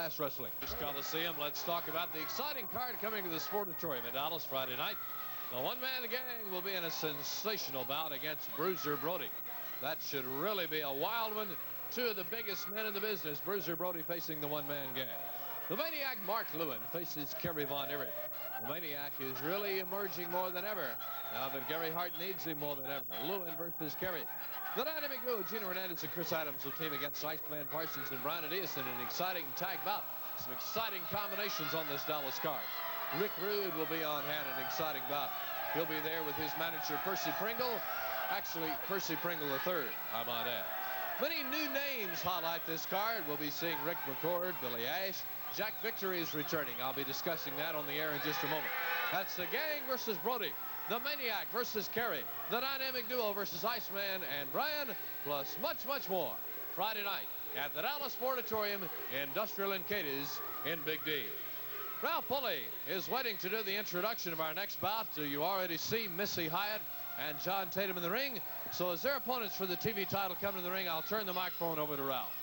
Wrestling. This Coliseum, let's talk about the exciting card coming to the Sportatorium in Dallas Friday night. The one-man gang will be in a sensational bout against Bruiser Brody. That should really be a wild one. Two of the biggest men in the business, Bruiser Brody facing the one-man gang. The Maniac Mark Lewin faces Kerry Von Erich. The Maniac is really emerging more than ever now that Gary Hart needs him more than ever. Lewin versus Kerry. The dynamic duo, Gino Hernandez and Chris Adams, will team against Iceman, Parsons, and Brian Adias in an exciting tag bout. Some exciting combinations on this Dallas card. Rick Rude will be on hand in an exciting bout. He'll be there with his manager, Percy Pringle. Actually, Percy Pringle III, I might add. Many new names highlight this card. We'll be seeing Rick McCord, Billy Ash. Jack Victory is returning. I'll be discussing that on the air in just a moment. That's the gang versus Brody. The Maniac versus Kerry. The dynamic duo versus Iceman and Brian, plus much, much more. Friday night at the Dallas Sportatorium, Industrial in Cadiz in Big D. Ralph Pulley is waiting to do the introduction of our next bout. You already see Missy Hyatt and John Tatum in the ring. So as their opponents for the TV title come to the ring, I'll turn the microphone over to Ralph.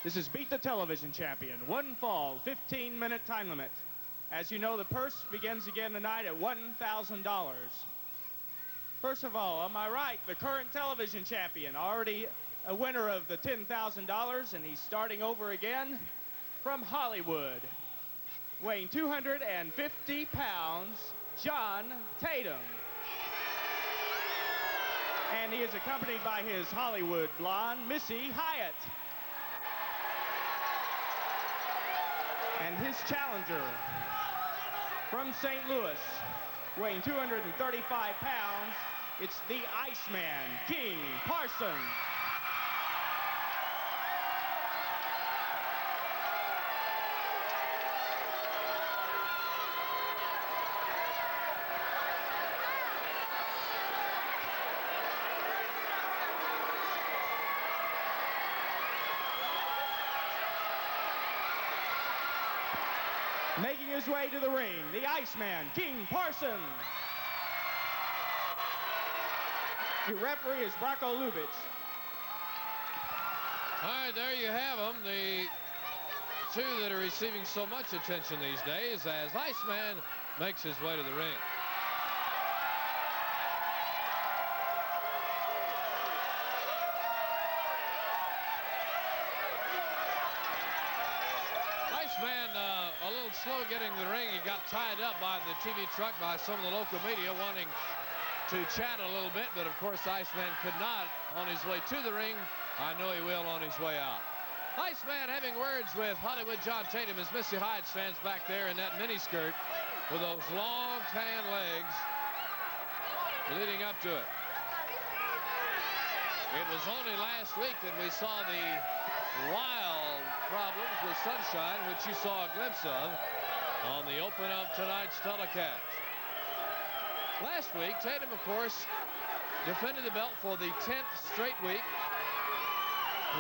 This is Beat the Television Champion. One fall, 15-minute time limit. As you know, the purse begins again tonight at $1,000. First of all, on my right, the current television champion, already a winner of the $10,000, and he's starting over again from Hollywood. Weighing 250 pounds, John Tatum. And he is accompanied by his Hollywood blonde, Missy Hyatt. And his challenger from St. Louis, weighing 235 pounds, it's the Iceman, King Parsons. Making his way to the ring, the Iceman, King Parsons. Your referee is Bracco Lubitsch. All right, there you have them. The two that are receiving so much attention these days as Iceman makes his way to the ring. Iceman, a little slow getting to the ring. He got tied up by the TV truck by some of the local media wanting to chat a little bit, but of course Iceman could not on his way to the ring. I know he will on his way out. Iceman having words with Hollywood John Tatum as Missy Hyatt stands back there in that miniskirt with those long tan legs leading up to it. It was only last week that we saw the wild problems with Sunshine, which you saw a glimpse of on the open of tonight's telecast. Last week, Tatum, of course, defended the belt for the 10th straight week,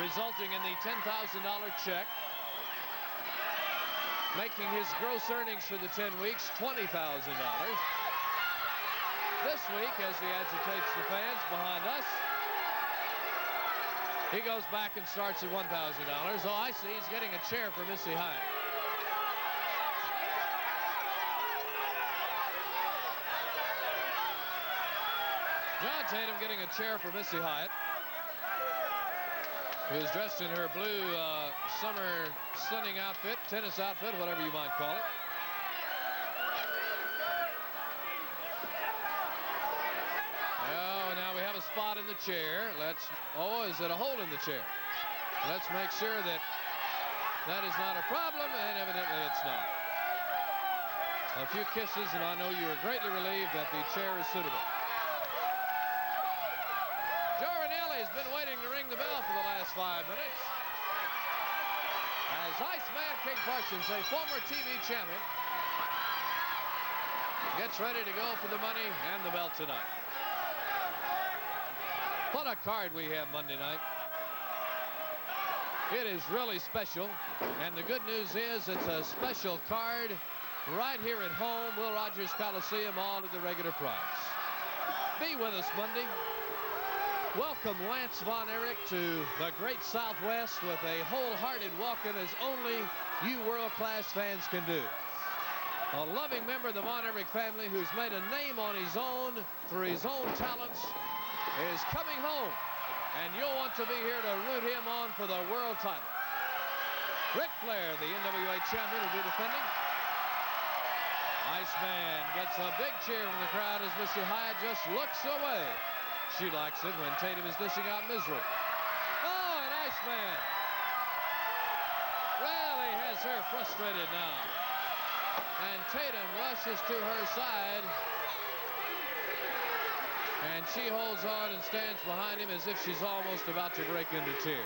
resulting in the $10,000 check, making his gross earnings for the 10 weeks $20,000. This week, as he agitates the fans behind us, he goes back and starts at $1,000. Oh, I see he's getting a chair for Missy Hyatt. John Tatum getting a chair for Missy Hyatt, who's dressed in her blue summer stunning outfit, tennis outfit, whatever you might call it. Oh, now we have a spot in the chair. Oh, is it a hole in the chair? Let's make sure that that is not a problem, and evidently it's not. A few kisses, and I know you are greatly relieved that the chair is suitable. Has been waiting to ring the bell for the last 5 minutes. As Iceman King Parsons, a former TV champion, gets ready to go for the money and the belt tonight. What a card we have Monday night. It is really special, and the good news is it's a special card right here at home, Will Rogers Coliseum, all at the regular price. Be with us Monday. welcome Lance Von Erich to the great Southwest with a wholehearted welcome as only you world-class fans can do. A loving member of the Von Erich family who's made a name on his own through his own talents is coming home, and you'll want to be here to root him on for the world title. Ric Flair, the NWA champion, will be defending. Iceman gets a big cheer from the crowd as Missy Hyatt just looks away. She likes it when Tatum is dishing out misery. Oh, and Iceman really has her frustrated now. And Tatum rushes to her side. And she holds on and stands behind him as if she's almost about to break into tears.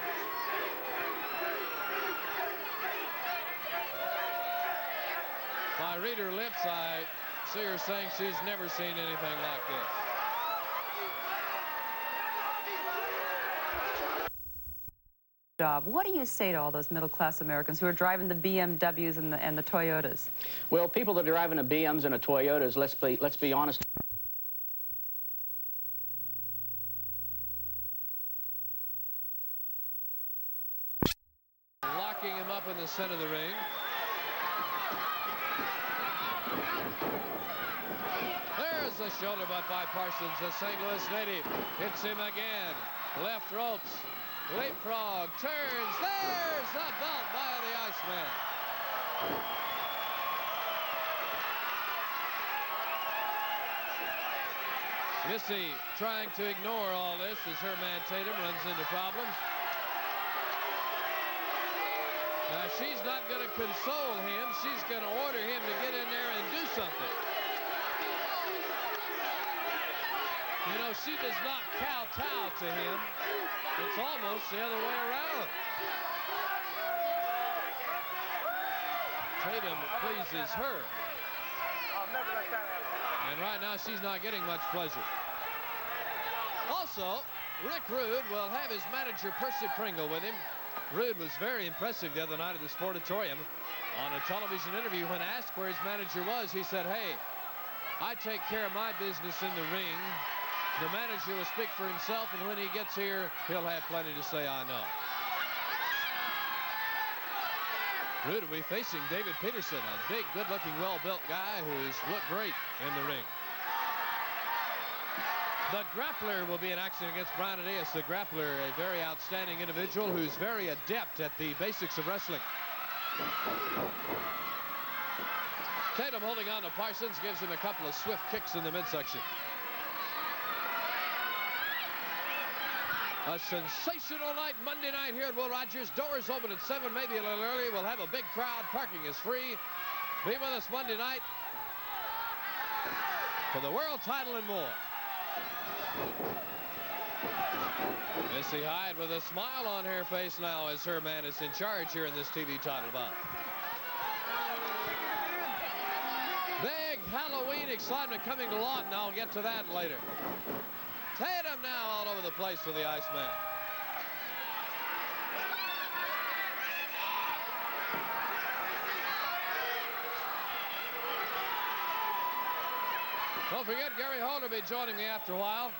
If I read her lips, I see her saying she's never seen anything like this. What do you say to all those middle-class Americans who are driving the BMWs and the Toyotas? Well, people that are driving the BMs and the Toyotas, let's be honest. Locking him up in the center of the ring. There's the shoulder butt by Parsons. The St. Louis native hits him again. Left ropes. Leapfrog, turns, there's a belt by the Iceman. Missy trying to ignore all this as her man Tatum runs into problems. Now she's not going to console him. She's going to order him to get in there and do something. You know, she does not kowtow to him. It's almost the other way around. Tatum pleases her. And right now she's not getting much pleasure. Also, Rick Rude will have his manager Percy Pringle with him. Rude was very impressive the other night at the Sportatorium. On a television interview, when asked where his manager was, he said, "Hey, I take care of my business in the ring. The manager will speak for himself, and when he gets here, he'll have plenty to say, I know." Rude will be facing David Peterson, a big, good-looking, well-built guy who's looked great in the ring. The Grappler will be in action against Brian Adias. The Grappler, a very outstanding individual who's very adept at the basics of wrestling. Tatum holding on to Parsons, gives him a couple of swift kicks in the midsection. A sensational night Monday night here at Will Rogers. Doors open at 7, maybe a little early. We'll have a big crowd. Parking is free. Be with us Monday night for the world title and more. Missy Hyatt with a smile on her face now as her man is in charge here in this TV title bout. Big Halloween excitement coming to Lawton. I'll get to that later. Tatum now all over the place with the Iceman. Don't forget, Gary Holder will be joining me after a while.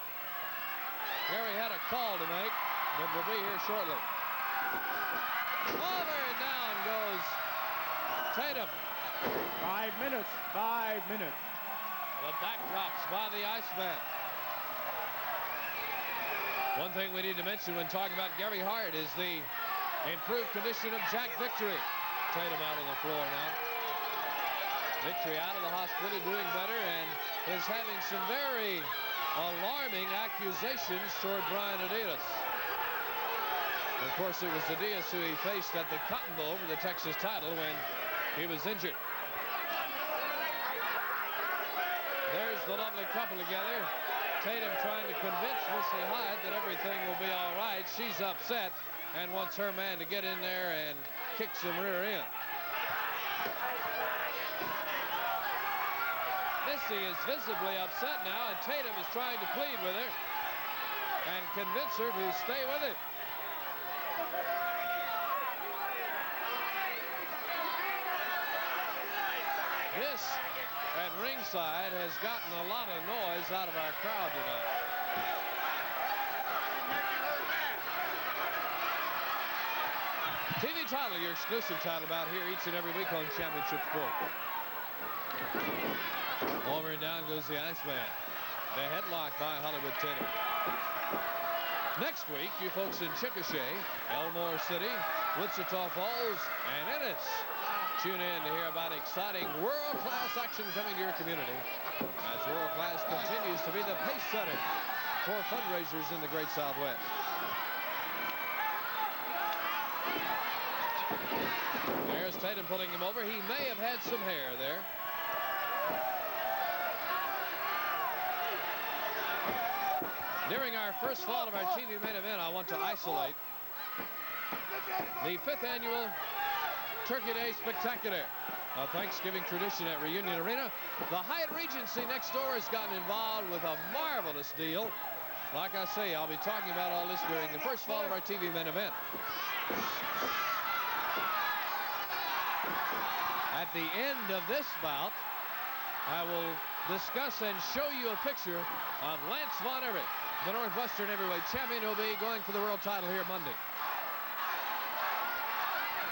Gary had a call to make, but will be here shortly. Over and down goes Tatum. 5 minutes. 5 minutes. The backdrops by the Iceman. One thing we need to mention when talking about Gary Hart is the improved condition of Jack Victory. Tatum out on the floor now. Victory out of the hospital, doing better, and is having some very alarming accusations toward Brian Adias. Of course, it was Adias who he faced at the Cotton Bowl for the Texas title when he was injured. There's the lovely couple together. Tatum trying to convince Missy Hyatt that everything will be all right. She's upset and wants her man to get in there and kick some rear end. Missy is visibly upset now, and Tatum is trying to plead with her and convince her to stay with it. This at ringside has gotten a lot of noise out of our crowd tonight. TV title, your exclusive title bout here each and every week on Championship Sport. Over and down goes the Iceman. The headlock by Hollywood Tatum. Next week, you folks in Chickasha, Elmore City, Wichita Falls, and Ennis. Tune in to hear about exciting world-class action coming to your community as world-class continues to be the pace setter for fundraisers in the Great Southwest. There's Tatum pulling him over. He may have had some hair there. During our first fall of our TV main event, I want to isolate the 5th annual Turkey Day Spectacular, a Thanksgiving tradition at Reunion Arena. The Hyatt Regency next door has gotten involved with a marvelous deal. Like I say, I'll be talking about all this during the first fall of our TV main event. At the end of this bout, I will discuss and show you a picture of Lance Von Erich, the Northwestern heavyweight champion, who will be going for the world title here Monday.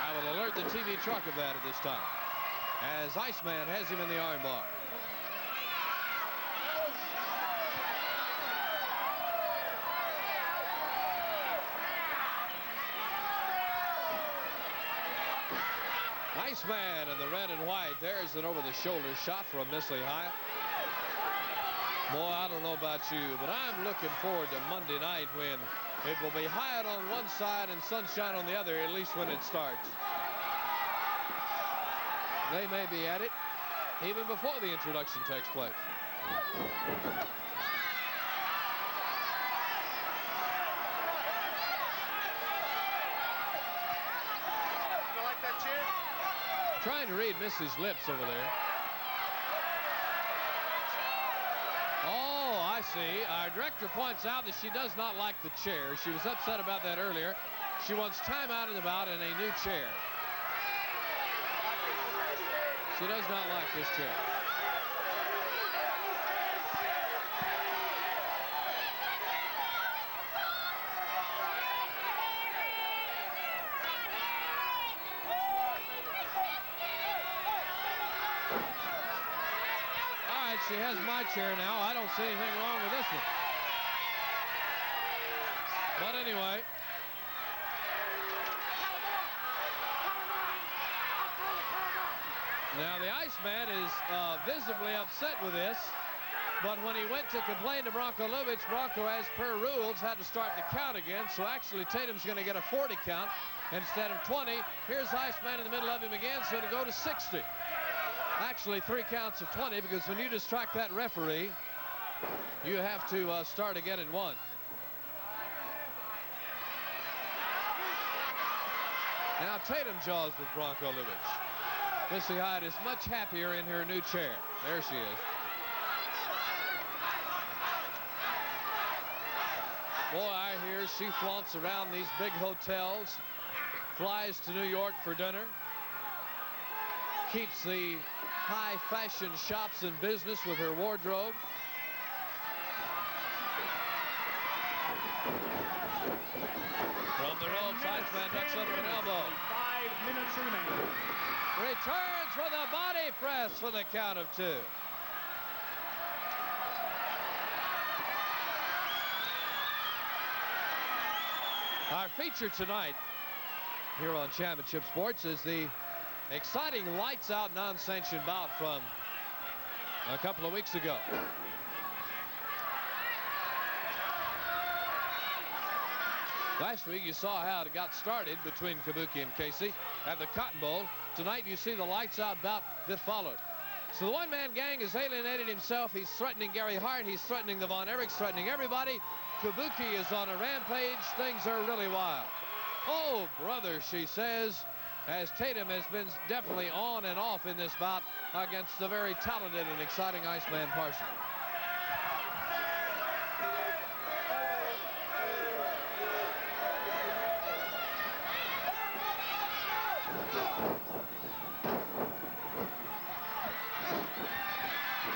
I will alert the TV truck of that at this time, as Iceman has him in the arm bar. Iceman in the red and white. There's an over-the-shoulder shot from Missy Hyatt. Boy, I don't know about you, but I'm looking forward to Monday night when it will be Hyatt on one side and Sunshine on the other, at least when it starts. They may be at it even before the introduction takes place. Trying to read Missy's lips over there. Oh, I see. Our director points out that she does not like the chair. She was upset about that earlier. She wants time out and about in a new chair. She does not like this chair. She has my chair now. I don't see anything wrong with this one. But anyway. Now the Iceman is visibly upset with this. But when he went to complain to Bronco Lubitsch, Bronco, as per rules, had to start the count again. So actually Tatum's going to get a 40 count instead of 20. Here's Iceman in the middle of him again. So to go to 60. Actually 3 counts of 20, because when you distract that referee, you have to start again in 1. Now Tatum jaws with Bronco Lubitsch. Missy Hyatt is much happier in her new chair. There she is. Boy, I hear she flaunts around these big hotels, flies to New York for dinner, keeps the high fashion shops in business with her wardrobe. From the ropes, Iceman ducks under an elbow. 5 minutes remaining. Returns for the body press for the count of 2. Our feature tonight here on Championship Sports is the exciting lights-out non-sanctioned bout from a couple of weeks ago. Last week you saw how it got started between Kabuki and Casey at the Cotton Bowl. Tonight you see the lights-out bout that followed. So the one-man gang has alienated himself. He's threatening Gary Hart. He's threatening the Von Erichs, threatening everybody. Kabuki is on a rampage. Things are really wild. Oh, brother, she says, as Tatum has been definitely on and off in this bout against the very talented and exciting Iceman Parsons.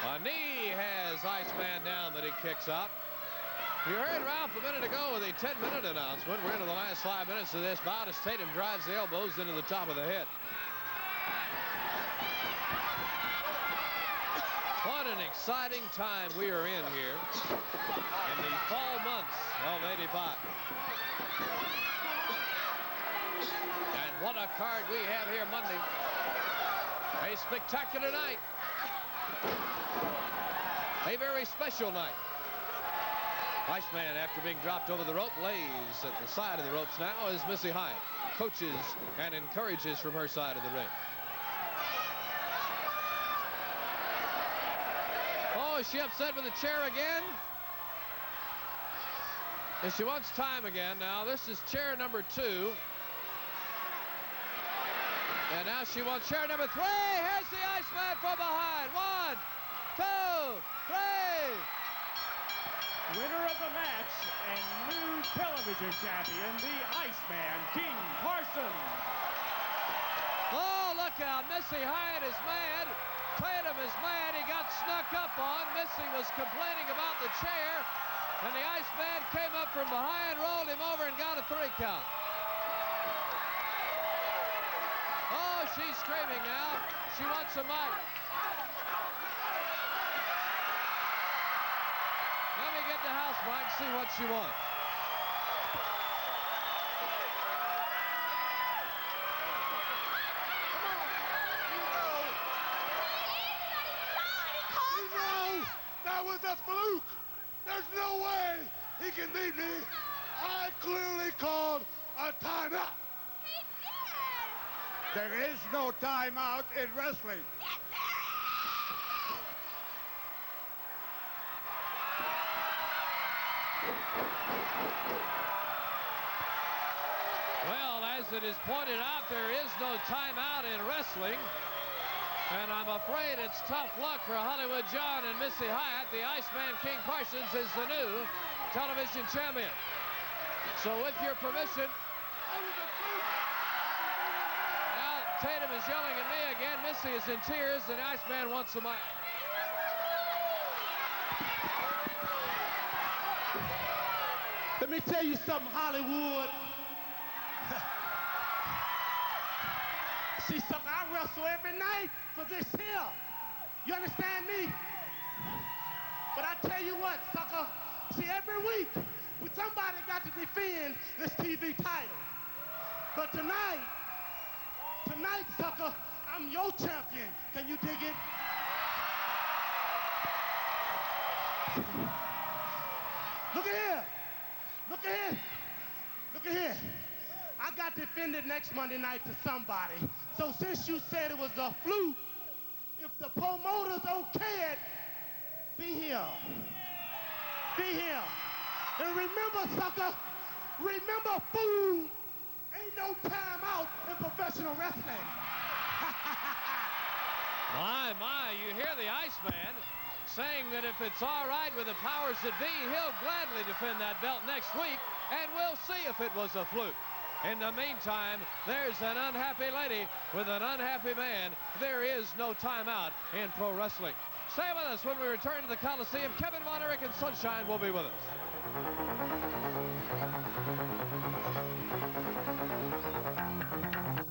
A knee has Iceman down, but he kicks out. You heard Ralph a minute ago with a 10-minute announcement. We're into the last 5 minutes of this bout as Tatum drives the elbows into the top of the head. What an exciting time we are in here in the fall months of '85. And what a card we have here Monday. A spectacular night. A very special night. Iceman, after being dropped over the rope, lays at the side of the ropes now as Missy Hyatt coaches and encourages from her side of the ring. Oh, is she upset with the chair again? And she wants time again now. This is chair number 2. And now she wants chair number 3. Here's the Iceman from behind. 1, 2, 3. Winner of the match and new television champion, the Iceman, King Parsons. Oh, look out. Missy Hyatt is mad. Tatum is mad. He got snuck up on. Missy was complaining about the chair. And the Iceman came up from behind, rolled him over, and got a 3 count. Oh, she's screaming now. She wants a mic. Let me get the house mic and see what she wants. That was a fluke. There's no way he can beat me. I clearly called a timeout. He did. There is no timeout in wrestling. Yes, there is. Well, as it is pointed out, there is no timeout in wrestling. And I'm afraid it's tough luck for Hollywood John and Missy Hyatt. The Iceman King Parsons is the new television champion. So with your permission, now Tatum is yelling at me again. Missy is in tears, and the Iceman wants the mic. Let me tell you something, Hollywood. See, sucker, I wrestle every night for this here. You understand me? But I tell you what, sucker. See, every week, somebody got to defend this TV title. But tonight, sucker, I'm your champion. Can you dig it? Look at here. Look at here. Look at here. I got defended next Monday night to somebody. So since you said it was a fluke, if the promoters okay it, be here. Be here. And remember, sucker, remember, fool, ain't no time out in professional wrestling. My, you hear the Iceman saying that if it's all right with the powers that be, he'll gladly defend that belt next week, and we'll see if it was a fluke. In the meantime, there's an unhappy lady with an unhappy man. There is no timeout in pro wrestling. Stay with us when we return to the Coliseum. Kevin Von Erich and Sunshine will be with us.